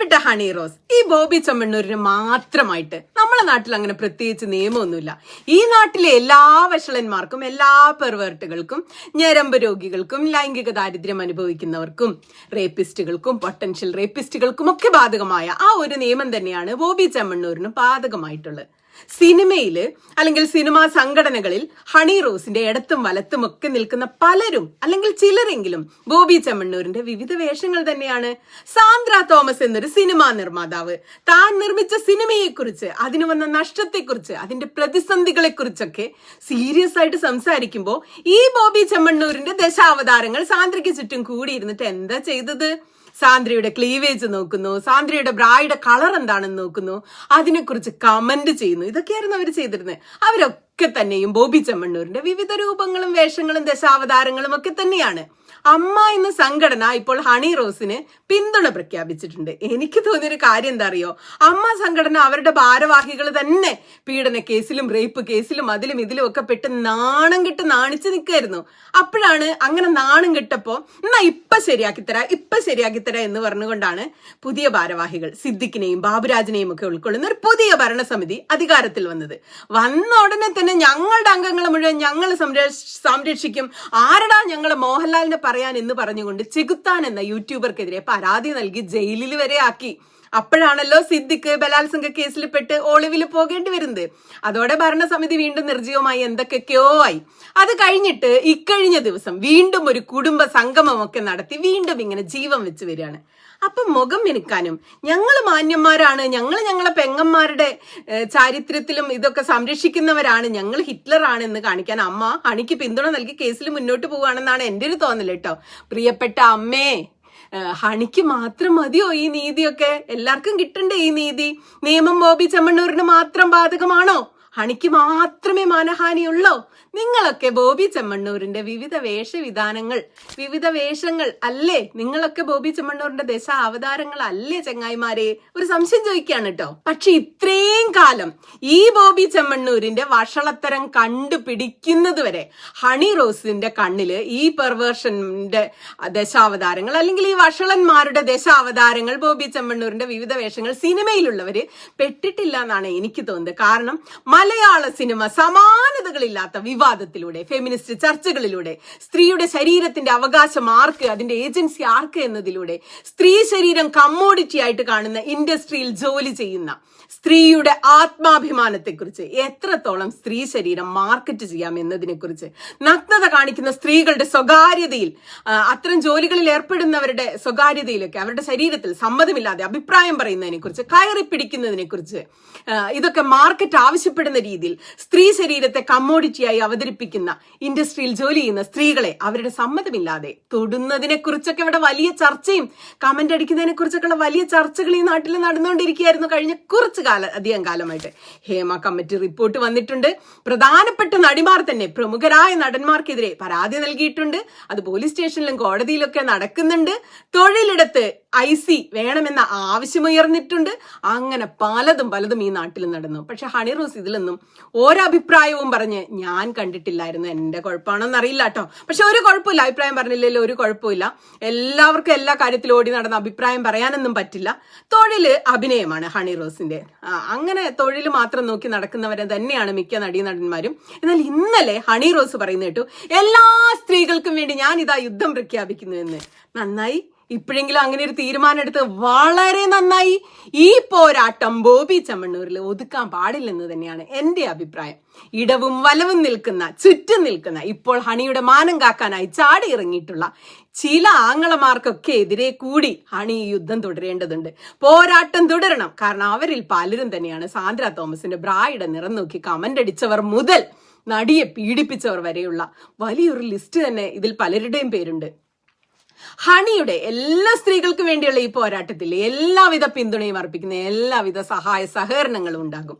പ്രിയപ്പെട്ട ഹണി റോസ്, ഈ ബോബി ചെമ്മണ്ണൂരിന് മാത്രമായിട്ട് നമ്മളെ നാട്ടിൽ അങ്ങനെ പ്രത്യേകിച്ച് നിയമമൊന്നുമില്ല. ഈ നാട്ടിലെ എല്ലാ വഷളന്മാർക്കും, എല്ലാ പെർവേർട്ടുകൾക്കും, ഞരമ്പ് രോഗികൾക്കും, ലൈംഗിക ദാരിദ്ര്യം അനുഭവിക്കുന്നവർക്കും, റേപ്പിസ്റ്റുകൾക്കും, പൊട്ടൻഷ്യൽ റേപ്പിസ്റ്റുകൾക്കും ഒക്കെ ബാധകമായ ആ ഒരു നിയമം തന്നെയാണ് ബോബി ചെമ്മണ്ണൂരിന് ബാധകമായിട്ടുള്ളത്. സിനിമയില് അല്ലെങ്കിൽ സിനിമാ സംഘടനകളിൽ ഹണി റോസിന്റെ ഇടത്തും വലത്തും ഒക്കെ നിൽക്കുന്ന പലരും അല്ലെങ്കിൽ ചിലരെങ്കിലും ബോബി ചെമ്മണ്ണൂരിന്റെ വിവിധ വേഷങ്ങൾ തന്നെയാണ്. സാന്ദ്ര തോമസ് എന്നൊരു സിനിമാ നിർമ്മാതാവ് താൻ നിർമ്മിച്ച സിനിമയെക്കുറിച്ച്, അതിന് വന്ന നഷ്ടത്തെക്കുറിച്ച്, അതിന്റെ പ്രതിസന്ധികളെ കുറിച്ചൊക്കെ സീരിയസ് ആയിട്ട് സംസാരിക്കുമ്പോൾ ഈ ബോബി ചെമ്മണ്ണൂരിന്റെ ദശാവതാരങ്ങൾ സാന്ദ്രയ്ക്ക് ചുറ്റും കൂടിയിരുന്നിട്ട് എന്താ ചെയ്തത്? സാന്ദ്രയുടെ ക്ലീവേജ് നോക്കുന്നു, സാന്ദ്രയുടെ ബ്രായുടെ കളർ എന്താണെന്ന് നോക്കുന്നു, അതിനെക്കുറിച്ച് കമന്റ് ചെയ്യുന്നു. ഇതൊക്കെയായിരുന്നു അവർ ചെയ്തിരുന്നത്. അവരൊക്കെ തന്നെയും ബോബി ചെമ്മണ്ണൂരിന്റെ വിവിധ രൂപങ്ങളും വേഷങ്ങളും ദശാവതാരങ്ങളും ഒക്കെ തന്നെയാണ്. അമ്മ എന്ന സംഘടന ഇപ്പോൾ ഹണി റോസിന് പിന്തുണ പ്രഖ്യാപിച്ചിട്ടുണ്ട്. എനിക്ക് തോന്നിയൊരു കാര്യം എന്താ അറിയോ, അമ്മ സംഘടന അവരുടെ ഭാരവാഹികൾ തന്നെ പീഡന കേസിലും റേപ്പ് കേസിലും അതിലും ഇതിലും ഒക്കെ പെട്ട് നാണം കെട്ട് നാണിച്ചു നിൽക്കായിരുന്നു. അപ്പോഴാണ് അങ്ങനെ നാണം കെട്ടപ്പോ എന്നാ ഇപ്പൊ ശരിയാക്കി തരാ എന്ന് പറഞ്ഞുകൊണ്ടാണ് പുതിയ ഭാരവാഹികൾ സിദ്ദിഖിനെയും ബാബുരാജിനെയും ഒക്കെ ഉൾക്കൊള്ളുന്ന ഒരു പുതിയ ഭരണസമിതി അധികാരത്തിൽ വന്ന ഉടനെ തന്നെ ഞങ്ങളുടെ അംഗങ്ങളെ മുഴുവൻ ഞങ്ങൾ സംരക്ഷിക്കും, ആരടാ ഞങ്ങളെ മോഹൻലാലിനെ പറയാൻ എന്ന് പറഞ്ഞുകൊണ്ട് ചെകുത്താൻ എന്ന യൂട്യൂബർക്കെതിരെ പരാതി നൽകി ജയിലിൽ വരെ ആക്കി. അപ്പോഴാണല്ലോ സിദ്ദിഖ് ബലാത്സംഗ കേസിൽ പെട്ട് ഒളിവിൽ പോകേണ്ടി വരുന്നത്. അതോടെ ഭരണസമിതി വീണ്ടും നിർജ്ജീവമായി എന്തൊക്കെയോ ആയി. അത് കഴിഞ്ഞിട്ട് ഇക്കഴിഞ്ഞ ദിവസം വീണ്ടും ഒരു കുടുംബ സംഗമമൊക്കെ നടത്തി വീണ്ടും ഇങ്ങനെ ജീവൻ വെച്ച് വരികയാണ്. അപ്പൊ മുഖം മിനുക്കാനും ഞങ്ങൾ മാന്യന്മാരാണ്, ഞങ്ങളെ പെങ്ങന്മാരുടെ ചാരിത്രത്തിലും ഇതൊക്കെ സംരക്ഷിക്കുന്നവരാണ്, ഞങ്ങൾ ഹിറ്റ്ലറാണ് എന്ന് കാണിക്കാൻ അമ്മ ഹണിക്ക് പിന്തുണ നൽകി കേസിൽ മുന്നോട്ട് പോവുകയാണെന്നാണ് എൻ്റെ ഒരു തോന്നൽ കേട്ടോ. പ്രിയപ്പെട്ട അമ്മേ, ഹണിക്ക് മാത്രം മതിയോ ഈ നീതിയൊക്കെ? എല്ലാവർക്കും കിട്ടണ്ടേ ഈ നീതി? നിയമം ബോബി ചെമ്മണ്ണൂരിന് മാത്രം ബാധകമാണോ? ഹണിക്ക് മാത്രമേ മാനഹാനിയുള്ളോ? നിങ്ങളൊക്കെ ബോബി ചെമ്മണ്ണൂരിന്റെ വിവിധ വേഷങ്ങൾ അല്ലേ? നിങ്ങളൊക്കെ ബോബി ചെമ്മണ്ണൂരിന്റെ ദശ അവതാരങ്ങൾ അല്ലേ ചങ്ങായിമാരെ? ഒരു സംശയം ചോദിക്കാണ് കേട്ടോ. പക്ഷെ ഇത്രയും കാലം ഈ ബോബി ചെമ്മണ്ണൂരിന്റെ വഷളത്തരം കണ്ടുപിടിക്കുന്നത് വരെ ഹണി റോസിന്റെ കണ്ണില് ഈ പെർവേർഷന്റെ ദശാവതാരങ്ങൾ അല്ലെങ്കിൽ ഈ വഷളന്മാരുടെ ദശാവതാരങ്ങൾ ബോബി ചെമ്മണ്ണൂരിന്റെ വിവിധ വേഷങ്ങൾ സിനിമയിലുള്ളവര് പെട്ടിട്ടില്ല എന്നാണ് എനിക്ക് തോന്നുന്നത്. കാരണം മലയാള സിനിമ സമാനതകളില്ലാത്ത വിവാദത്തിലൂടെ, ഫെമിനിസ്റ്റ് ചർച്ചകളിലൂടെ, സ്ത്രീയുടെ ശരീരത്തിന്റെ അവകാശം ആർക്ക്, അതിന്റെ ഏജൻസി ആർക്ക് എന്നതിലൂടെ, സ്ത്രീ ശരീരം കമ്മോഡിറ്റി ആയിട്ട് കാണുന്ന ഇൻഡസ്ട്രിയിൽ ജോലി ചെയ്യുന്ന സ്ത്രീയുടെ ആത്മാഭിമാനത്തെക്കുറിച്ച്, എത്രത്തോളം സ്ത്രീ ശരീരം മാർക്കറ്റ് ചെയ്യാം എന്നതിനെ കുറിച്ച്, നഗ്നത കാണിക്കുന്ന സ്ത്രീകളുടെ സ്വകാര്യതയിൽ, അത്തരം ജോലികളിൽ ഏർപ്പെടുന്നവരുടെ സ്വകാര്യതയിലൊക്കെ അവരുടെ ശരീരത്തിൽ സമ്മതമില്ലാതെ അഭിപ്രായം പറയുന്നതിനെ കുറിച്ച്, കയറി പിടിക്കുന്നതിനെ കുറിച്ച്, ഇതൊക്കെ മാർക്കറ്റ് ആവശ്യപ്പെടുന്ന രീതിയിൽ സ്ത്രീ ശരീരത്തെ കമ്മോഡിറ്റിയായി അവതരിപ്പിക്കുന്ന ഇൻഡസ്ട്രിയിൽ ജോലി ചെയ്യുന്ന സ്ത്രീകളെ അവരുടെ സമ്മതമില്ലാതെ തൊടുന്നതിനെ കുറിച്ചൊക്കെ ഇവിടെ വലിയ ചർച്ചയും കമന്റ് അടിക്കുന്നതിനെ കുറിച്ചൊക്കെയുള്ള വലിയ ചർച്ചകൾ ഈ നാട്ടിൽ നടന്നുകൊണ്ടിരിക്കുകയായിരുന്നു കഴിഞ്ഞ അധികം കാലമായിട്ട്. ഹേമ കമ്മിറ്റി റിപ്പോർട്ട് വന്നിട്ടുണ്ട്. പ്രധാനപ്പെട്ട നടിമാർ തന്നെ പ്രമുഖരായ നടന്മാർക്കെതിരെ പരാതി നൽകിയിട്ടുണ്ട്. അത് പോലീസ് സ്റ്റേഷനിലും കോടതിയിലൊക്കെ നടക്കുന്നുണ്ട്. തൊഴിലിടത്ത് IC വേണമെന്ന ആവശ്യമുയർന്നിട്ടുണ്ട്. അങ്ങനെ പലതും ഈ നാട്ടിൽ നടന്നു. പക്ഷെ ഹണി റോസ് ഇതിലൊന്നും ഒരഭിപ്രായവും പറഞ്ഞ് ഞാൻ കണ്ടിട്ടില്ലായിരുന്നു. എന്റെ കുഴപ്പമാണോന്ന് അറിയില്ല കേട്ടോ. പക്ഷെ ഒരു കുഴപ്പമില്ല, അഭിപ്രായം പറഞ്ഞില്ലല്ലോ, ഒരു കുഴപ്പമില്ല. എല്ലാവർക്കും എല്ലാ കാര്യത്തിലും ഓടി നടന്ന അഭിപ്രായം പറയാനൊന്നും പറ്റില്ല. തൊഴില് അഭിനയമാണ് ഹണി റോസിന്റെ. അങ്ങനെ തൊഴിൽ മാത്രം നോക്കി നടക്കുന്നവരെ തന്നെയാണ് മിക്ക നടീനടന്മാരും. എന്നാൽ ഇന്നലെ ഹണി റോസ് പറയുന്ന കേട്ടു, എല്ലാ സ്ത്രീകൾക്കും വേണ്ടി ഞാൻ ഇതാ യുദ്ധം പ്രഖ്യാപിക്കുന്നു എന്ന്. നന്നായി, ഇപ്പോഴെങ്കിലും അങ്ങനെ ഒരു തീരുമാനം എടുത്ത് വളരെ നന്നായി. ഈ പോരാട്ടം ബോബി ചെമ്മണ്ണൂരിൽ ഒതുക്കാൻ പാടില്ലെന്ന് തന്നെയാണ് എന്റെ അഭിപ്രായം. ഇടവും വലവും ചുറ്റും നിൽക്കുന്ന ഇപ്പോൾ ഹണിയുടെ മാനം കാക്കാനായി ചാടി ഇറങ്ങിയിട്ടുള്ള ചില ആങ്ങളമാർക്കൊക്കെ എതിരെ കൂടി ഹണി യുദ്ധം തുടരേണ്ടതുണ്ട്. പോരാട്ടം തുടരണം. കാരണം അവരിൽ പലരും തന്നെയാണ് സാന്ദ്ര തോമസിന്റെ ബ്രായുടെ നിറം നോക്കി കമന്റ് അടിച്ചവർ മുതൽ നടിയെ പീഡിപ്പിച്ചവർ വരെയുള്ള വലിയൊരു ലിസ്റ്റ് തന്നെ ഇതിൽ പലരുടെയും പേരുണ്ട്. ഹണിയുടെ എല്ലാ സ്ത്രീകൾക്കും വേണ്ടിയുള്ള ഈ പോരാട്ടത്തിൽ എല്ലാവിധ പിന്തുണയും അർപ്പിക്കുന്ന എല്ലാവിധ സഹായ സഹകരണങ്ങളും ഉണ്ടാകും.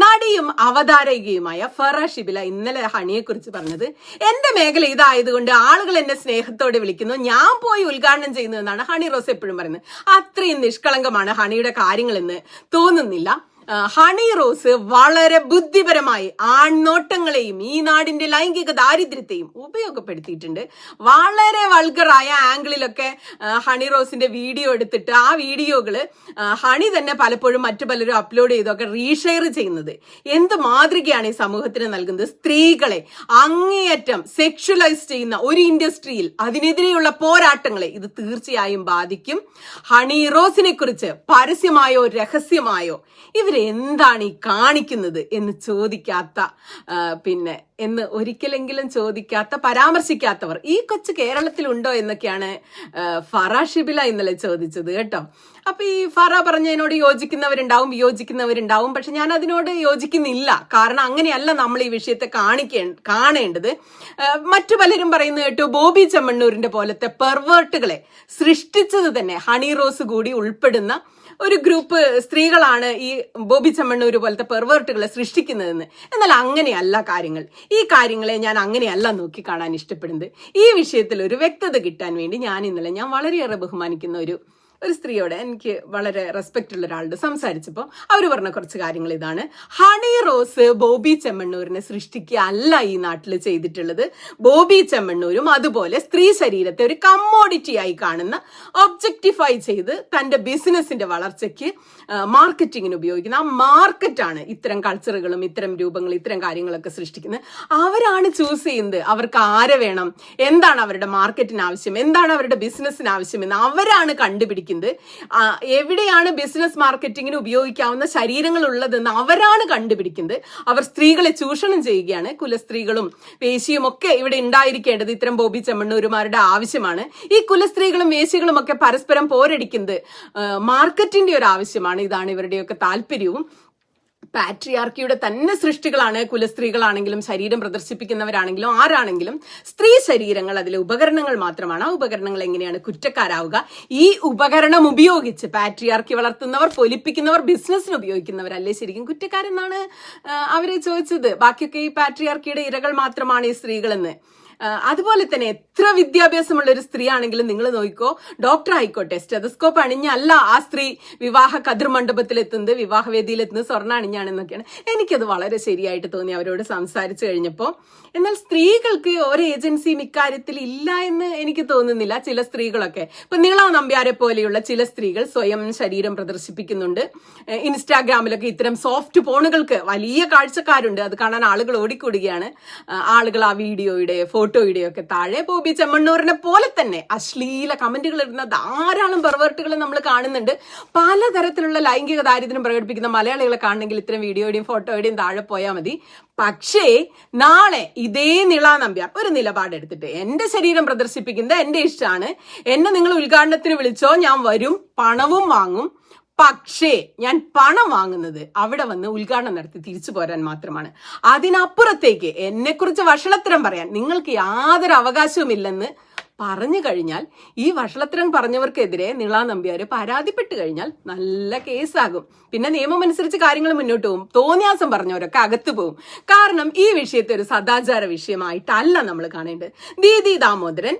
നടിയും അവതാരകയുമായ ഫറ ഷിബില ഇന്നലെ ഹണിയെ കുറിച്ച് പറഞ്ഞത്, എന്റെ മേഖല ഇതായതുകൊണ്ട് ആളുകൾ എന്നെ സ്നേഹത്തോടെ വിളിക്കുന്നു, ഞാൻ പോയി ഉദ്ഘാടനം ചെയ്യുന്നു എന്നാണ് ഹണി റോസ് എപ്പോഴും പറയുന്നത്. അത്രയും നിഷ്കളങ്കമാണ് ഹണിയുടെ കാര്യങ്ങളെന്ന് തോന്നുന്നില്ല. ഹണി റോസ് വളരെ ബുദ്ധിപരമായി ആൺനോട്ടങ്ങളെയും ഈ നാടിന്റെ ലൈംഗിക ദാരിദ്ര്യത്തെയും ഉപയോഗപ്പെടുത്തിയിട്ടുണ്ട്. വളരെ വൾഗറായ ആംഗിളിലൊക്കെ ഹണി റോസിന്റെ വീഡിയോ എടുത്തിട്ട് ആ വീഡിയോകള് ഹണി തന്നെ പലപ്പോഴും മറ്റു പലരും അപ്ലോഡ് ചെയ്തൊക്കെ റീഷെയർ ചെയ്യുന്നത് എന്ത് മാതൃകയാണ് ഈ സമൂഹത്തിന് നൽകുന്നത്. സ്ത്രീകളെ അങ്ങേയറ്റം സെക്ഷുവലൈസ് ചെയ്യുന്ന ഒരു ഇൻഡസ്ട്രിയിൽ അതിനെതിരെയുള്ള പോരാട്ടങ്ങളെ ഇത് തീർച്ചയായും ബാധിക്കും. ഹണി റോസിനെ കുറിച്ച് പരസ്യമായോ രഹസ്യമായോ ഇവരെന്താണ് ഈ കാണിക്കുന്നത് എന്ന് ചോദിക്കാത്ത എന്ന് ഒരിക്കലെങ്കിലും ചോദിക്കാത്ത പരാമർശിക്കാത്തവർ ഈ കൊച്ചു കേരളത്തിലുണ്ടോ എന്നൊക്കെയാണ് ഫറ ഷിബില ഇന്നലെ ചോദിച്ചത് കേട്ടോ. അപ്പൊ ഈ ഫറ പറഞ്ഞതിനോട് യോജിക്കുന്നവരുണ്ടാവും വിയോജിക്കുന്നവരുണ്ടാവും. പക്ഷെ ഞാൻ അതിനോട് യോജിക്കുന്നില്ല. കാരണം അങ്ങനെയല്ല നമ്മൾ ഈ വിഷയത്തെ കാണേണ്ടത്. മറ്റു പലരും പറയുന്നത് കേട്ടു ബോബി ചെമ്മണ്ണൂരിന്റെ പോലത്തെ പെർവേർട്ടുകളെ സൃഷ്ടിച്ചത് തന്നെ ഹണി റോസ് കൂടി ഉൾപ്പെടുന്ന ഒരു ഗ്രൂപ്പ് സ്ത്രീകളാണ് ഈ ബോബി ചെമ്മണ്ണൂര് പോലത്തെ പെർവേർട്ടുകളെ സൃഷ്ടിക്കുന്നതെന്ന്. എന്നാൽ അങ്ങനെയല്ല കാര്യങ്ങൾ. ഈ കാര്യങ്ങളെ ഞാൻ അങ്ങനെയല്ല നോക്കി കാണാൻ ഇഷ്ടപ്പെടുന്നത്. ഈ വിഷയത്തിൽ ഒരു വ്യക്തത കിട്ടാൻ വേണ്ടി ഞാൻ വളരെയേറെ ബഹുമാനിക്കുന്ന ഒരു സ്ത്രീയോട്, എനിക്ക് വളരെ റെസ്പെക്ട് ഉള്ള ഒരാളോട് സംസാരിച്ചപ്പോൾ അവർ പറഞ്ഞ കുറച്ച് കാര്യങ്ങൾ ഇതാണ്. ഹണി റോസ് ബോബി ചെമ്മണ്ണൂരിനെ സൃഷ്ടിക്കുക അല്ല ഈ നാട്ടിൽ ചെയ്തിട്ടുള്ളത്. ബോബി ചെമ്മണ്ണൂരും അതുപോലെ സ്ത്രീ ശരീരത്തെ ഒരു കമ്മോഡിറ്റി ആയി കാണുന്ന, ഒബ്ജക്ടിഫൈ ചെയ്ത് തന്റെ ബിസിനസിന്റെ വളർച്ചയ്ക്ക് മാർക്കറ്റിങ്ങിന് ഉപയോഗിക്കുന്ന ആ മാർക്കറ്റാണ് ഇത്തരം കൾച്ചറുകളും ഇത്തരം രൂപങ്ങളും ഇത്തരം കാര്യങ്ങളൊക്കെ സൃഷ്ടിക്കുന്നത്. അവരാണ് ചൂസ് ചെയ്യുന്നത് അവർക്ക് ആരെ വേണം, എന്താണ് അവരുടെ മാർക്കറ്റിന് ആവശ്യം, എന്താണ് അവരുടെ ബിസിനസ്സിന് ആവശ്യമെന്ന് അവരാണ് കണ്ടുപിടിക്കുന്നത്. എവിടെയാണ് ബിസിനസ് മാർക്കറ്റിങ്ങിന് ഉപയോഗിക്കാവുന്ന ശരീരങ്ങൾ ഉള്ളതെന്ന് അവരാണ് കണ്ടുപിടിക്കുന്നത്. അവർ സ്ത്രീകളെ ചൂഷണം ചെയ്യുകയാണ്. കുലസ്ത്രീകളും വേശ്യയും ഒക്കെ ഇവിടെ ഉണ്ടായിരിക്കേണ്ടത് ഇത്തരം ബോബി ചെമ്മണ്ണൂരുമാരുടെ ആവശ്യമാണ്. ഈ കുലസ്ത്രീകളും വേശ്യകളും ഒക്കെ പരസ്പരം പോരടിക്കുന്നത് മാർക്കറ്റിന്റെ ഒരു ആവശ്യമാണ്. ഇതാണ് ഇവരുടെയൊക്കെ താല്പര്യവും. പാട്രിയാർക്കിയുടെ തന്നെ സൃഷ്ടികളാണ് കുലസ്ത്രീകളാണെങ്കിലും ശരീരം പ്രദർശിപ്പിക്കുന്നവരാണെങ്കിലും ആരാണെങ്കിലും. സ്ത്രീ ശരീരങ്ങൾ അതിലെ ഉപകരണങ്ങൾ മാത്രമാണ്. ആ ഉപകരണങ്ങൾ എങ്ങനെയാണ് കുറ്റക്കാരാവുക? ഈ ഉപകരണം ഉപയോഗിച്ച് പാട്രിയാർക്കി വളർത്തുന്നവർ, പൊലിപ്പിക്കുന്നവർ, ബിസിനസ്സിന് ഉപയോഗിക്കുന്നവരല്ലേ ശരിക്കും കുറ്റക്കാരെന്നാണ് അവര് ചോദിച്ചത്. ബാക്കിയൊക്കെ ഈ പാട്രിയാർക്കിയുടെ ഇരകൾ മാത്രമാണ് ഈ സ്ത്രീകളെന്ന്. അതുപോലെ തന്നെ എത്ര വിദ്യാഭ്യാസമുള്ള ഒരു സ്ത്രീ ആണെങ്കിലും നിങ്ങൾ നോക്കിക്കോ, ഡോക്ടർ ആയിക്കോട്ടെ, സ്റ്റെതസ്കോപ്പ് അണിഞ്ഞല്ല ആ സ്ത്രീ വിവാഹ കതിർമണ്ഡപത്തിലെത്തുന്നത്, വിവാഹവേദിയിലെത്തുന്നത് സ്വർണ്ണ അണിഞ്ഞാണെന്നൊക്കെയാണ്. എനിക്കത് വളരെ ശരിയായിട്ട് തോന്നി അവരോട് സംസാരിച്ചു കഴിഞ്ഞപ്പോൾ. എന്നാൽ സ്ത്രീകൾക്ക് ഒരു ഏജൻസിയും ഇക്കാര്യത്തിൽ ഇല്ല എന്ന് എനിക്ക് തോന്നുന്നില്ല. ചില സ്ത്രീകളൊക്കെ ഇപ്പൊ നീള നമ്പ്യാരെ പോലെയുള്ള ചില സ്ത്രീകൾ സ്വയം ശരീരം പ്രദർശിപ്പിക്കുന്നുണ്ട്. ഇൻസ്റ്റാഗ്രാമിലൊക്കെ ഇത്തരം സോഫ്റ്റ് പോണുകൾക്ക് വലിയ കാഴ്ചക്കാരുണ്ട്. അത് കാണാൻ ആളുകൾ ഓടിക്കൂടുകയാണ്. ആളുകൾ ആ വീഡിയോയുടെ ഫോട്ടോയുടെയും ഒക്കെ താഴെ ബോബി ചെമ്മണ്ണൂരിനെ പോലെ തന്നെ അശ്ലീല കമന്റുകൾ ഇടുന്ന ധാരാളം പെർവേർട്ടുകൾ നമ്മൾ കാണുന്നുണ്ട്. പലതരത്തിലുള്ള ലൈംഗിക ദാരിദ്ര്യം പ്രകടിപ്പിക്കുന്ന മലയാളികളെ കാണണമെങ്കിൽ ഇത്തരം വീഡിയോയുടെയും ഫോട്ടോയുടെയും താഴെ പോയാൽ മതി. പക്ഷേ നാളെ ഇതേ നീള നമ്പ്യാർ ഒരു നിലപാടെടുത്തിട്ട് എന്റെ ശരീരം പ്രദർശിപ്പിക്കുന്നത് എന്റെ ഇഷ്ടമാണ്, എന്നെ നിങ്ങൾ ഉദ്ഘാടനത്തിന് വിളിച്ചോ, ഞാൻ വരും, പണവും വാങ്ങും, പക്ഷേ ഞാൻ പണം വാങ്ങുന്നത് അവിടെ വന്ന് ഉദ്ഘാടനം നടത്തി തിരിച്ചു പോരാൻ മാത്രമാണ്. അതിനപ്പുറത്തേക്ക് എന്നെക്കുറിച്ച് വഷളത്തരം പറയാൻ നിങ്ങൾക്ക് യാതൊരു അവകാശവുമില്ലെന്ന് പറഞ്ഞു കഴിഞ്ഞാൽ ഈ വഷളത്തരം പറഞ്ഞവർക്കെതിരെ നീള നമ്പ്യാര് പരാതിപ്പെട്ട് കഴിഞ്ഞാൽ നല്ല കേസാകും. പിന്നെ നിയമം അനുസരിച്ച് കാര്യങ്ങൾ മുന്നോട്ട് പോകും. തോന്നിയാസം പറഞ്ഞവരൊക്കെ അകത്തു പോകും. കാരണം ഈ വിഷയത്തെ ഒരു സദാചാര വിഷയമായിട്ടല്ല നമ്മൾ കാണേണ്ടത്. ദീദി ദാമോദരൻ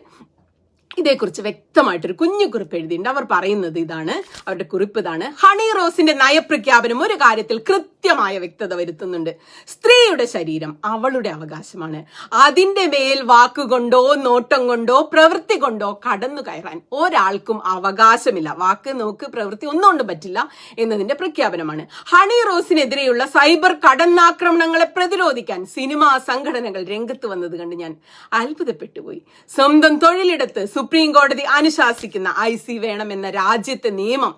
ഇതേക്കുറിച്ച് വ്യക്തമായിട്ടൊരു കുഞ്ഞു കുറിപ്പ് എഴുതിയിട്ടുണ്ട്. അവർ പറയുന്നത് ഇതാണ്, അവരുടെ കുറിപ്പ് ഇതാണ്: ഹണി റോസിന്റെ നയപ്രഖ്യാപനം ഒരു കാര്യത്തിൽ കൃത്യമായ വ്യക്തത വരുത്തുന്നുണ്ട്. സ്ത്രീയുടെ ശരീരം അവളുടെ അവകാശമാണ്. അതിന്റെ മേൽ വാക്കുകൊണ്ടോ നോട്ടം കൊണ്ടോ പ്രവൃത്തി കൊണ്ടോ കടന്നു കയറാൻ ഒരാൾക്കും അവകാശമില്ല. വാക്ക്, നോക്ക്, പ്രവൃത്തി ഒന്നും കൊണ്ടും പറ്റില്ല എന്നതിന്റെ പ്രഖ്യാപനമാണ്. ഹണി റോസിനെതിരെയുള്ള സൈബർ കടന്നാക്രമണങ്ങളെ പ്രതിരോധിക്കാൻ സിനിമാ സംഘടനകൾ രംഗത്ത് വന്നത് കണ്ട് ഞാൻ അത്ഭുതപ്പെട്ടുപോയി. സ്വന്തം തൊഴിലിടത്ത് സുപ്രീം കോടതി അനുശാസിക്കുന്ന IC വേണമെന്ന രാജ്യത്തെ നിയമം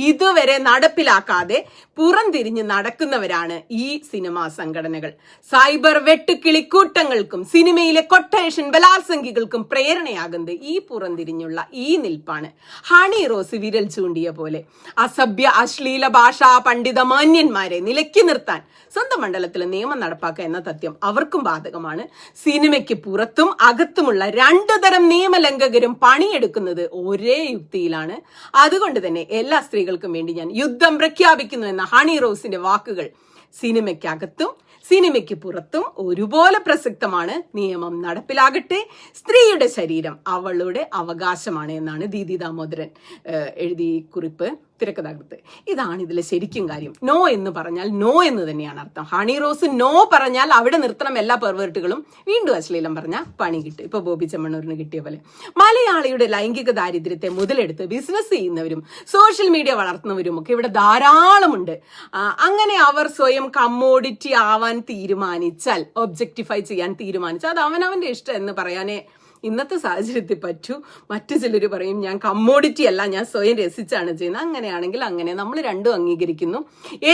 ഇതുവരെ നടപ്പിലാക്കാതെ പുറംതിരിഞ്ഞ് നടക്കുന്നവരാണ് ഈ സിനിമാ സംഘടനകൾ. സൈബർ വെട്ടുക്കിളിക്കൂട്ടങ്ങൾക്കും സിനിമയിലെ കൊട്ടേഷൻ ബലാത്സംഗികൾക്കും പ്രേരണയാകുന്നത് ഈ പുറംതിരിഞ്ഞുള്ള ഈ നിൽപ്പാണ്. ഹണി റോസ് വിരൽ ചൂണ്ടിയ പോലെ അസഭ്യ അശ്ലീല ഭാഷാ പണ്ഡിത മാന്യന്മാരെ നിലയ്ക്ക് നിർത്താൻ സ്വന്തം മണ്ഡലത്തിൽ നിയമം നടപ്പാക്കുക എന്ന തത്വം അവർക്കും ബാധകമാണ്. സിനിമയ്ക്ക് പുറത്തും അകത്തുമുള്ള രണ്ടു തരം നിയമലംഘകരും പണിയെടുക്കുന്നത് ഒരേ യുക്തിയിലാണ്. അതുകൊണ്ട് തന്നെ എല്ലാ സ്ത്രീകൾക്കും വേണ്ടി ഞാൻ യുദ്ധം പ്രഖ്യാപിക്കുന്നു എന്ന ഹണി റോസിന്റെ വാക്കുകൾ സിനിമയ്ക്കകത്തും സിനിമയ്ക്ക് പുറത്തും ഒരുപോലെ പ്രസക്തമാണ്. നിയമം നടപ്പിലാകട്ടെ. സ്ത്രീയുടെ ശരീരം അവളുടെ അവകാശമാണ് എന്നാണ് ദീദി ദാമോദരൻ എഴുതിയ കുറിപ്പ്. തിരക്കഥാകൃത്ത്. ഇതാണ് ഇതിലെ ശരിക്കും കാര്യം. നോ എന്ന് പറഞ്ഞാൽ നോ എന്ന് തന്നെയാണ് അർത്ഥം. ഹണി റോസ് നോ പറഞ്ഞാൽ അവിടെ നിർത്തണം എല്ലാ പെർവേർട്ടുകളും. വീണ്ടും അശ്ലീലം പറഞ്ഞാൽ പണി കിട്ടും. ഇപ്പൊ ബോബി ചെമ്മണ്ണൂരിന് കിട്ടിയ പോലെ. മലയാളിയുടെ ലൈംഗിക ദാരിദ്ര്യത്തെ മുതലെടുത്ത് ബിസിനസ് ചെയ്യുന്നവരും സോഷ്യൽ മീഡിയ വളർത്തുന്നവരും ഒക്കെ ഇവിടെ ധാരാളമുണ്ട്. അങ്ങനെ അവർ സ്വയം കമ്മോഡിറ്റി ആവാൻ തീരുമാനിച്ചാൽ, ഒബ്ജക്ടിഫൈ ചെയ്യാൻ തീരുമാനിച്ചാൽ, അത് അവനവന്റെ ഇഷ്ടം എന്ന് പറയാനേ ഇന്നത്തെ സാഹചര്യത്തിൽ പറ്റൂ. മറ്റു ചിലർ പറയും ഞാൻ കമ്മോഡിറ്റി അല്ല, ഞാൻ സ്വയം രസിച്ചാണ് ചെയ്യുന്നത്. അങ്ങനെയാണെങ്കിൽ അങ്ങനെ, നമ്മൾ രണ്ടും അംഗീകരിക്കുന്നു.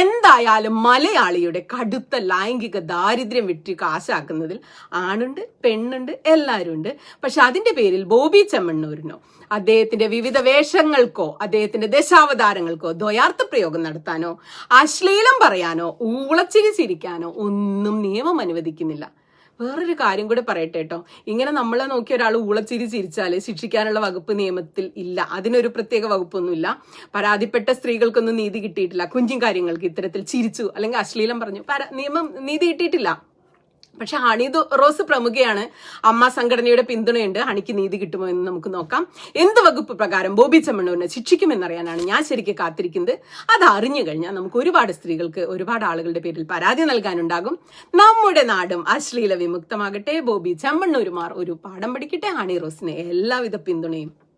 എന്തായാലും മലയാളിയുടെ കടുത്ത ലൈംഗിക ദാരിദ്ര്യം വിറ്റ് കാശാക്കുന്നതിൽ ആണുണ്ട്, പെണ്ണുണ്ട്, എല്ലാവരും ഉണ്ട്. പക്ഷെ അതിന്റെ പേരിൽ ബോബി ചെമ്മണ്ണൂരിനോ അദ്ദേഹത്തിന്റെ വിവിധ വേഷങ്ങൾക്കോ അദ്ദേഹത്തിന്റെ ദശാവതാരങ്ങൾക്കോ ദ്വയാർത്ഥ പ്രയോഗം നടത്താനോ അശ്ലീലം പറയാനോ ഊളച്ചിരി ചിരിക്കാനോ ഒന്നും നിയമം അനുവദിക്കുന്നില്ല. വേറൊരു കാര്യം കൂടെ പറയട്ടെ കേട്ടോ. ഇങ്ങനെ നമ്മളെ നോക്കി ഒരാൾ ഊളച്ചിരി ചിരിച്ചാല് ശിക്ഷിക്കാനുള്ള വകുപ്പ് നിയമത്തിൽ ഇല്ല. അതിനൊരു പ്രത്യേക വകുപ്പൊന്നുമില്ല. പരാതിപ്പെട്ട സ്ത്രീകൾക്കൊന്നും നീതി കിട്ടിയിട്ടില്ല. കുഞ്ഞും കാര്യങ്ങൾക്ക് ഇത്തരത്തിൽ ചിരിച്ചു അല്ലെങ്കിൽ അശ്ലീലം പറഞ്ഞു നിയമം നീതി കിട്ടിയിട്ടില്ല. പക്ഷെ ഹണി റോസ് പ്രമുഖയാണ്. അമ്മ സംഘടനയുടെ പിന്തുണയുണ്ട്. ഹണിക്ക് നീതി കിട്ടുമോ എന്ന് നമുക്ക് നോക്കാം. എന്ത് വകുപ്പ് പ്രകാരം ബോബി ചെമ്മണ്ണൂരിനെ ശിക്ഷിക്കുമെന്നറിയാനാണ് ഞാൻ ശരിക്കും കാത്തിരിക്കുന്നത്. അത് അറിഞ്ഞു കഴിഞ്ഞാൽ നമുക്ക് ഒരുപാട് സ്ത്രീകൾക്ക്, ഒരുപാട് ആളുകളുടെ പേരിൽ പരാതി നൽകാനുണ്ടാകും. നമ്മുടെ നാടും അശ്ലീല വിമുക്തമാകട്ടെ. ബോബി ചെമ്മണ്ണൂരുമാർ ഒരു പാഠം പഠിക്കട്ടെ. ഹണി റോസിന് എല്ലാവിധ പിന്തുണയും.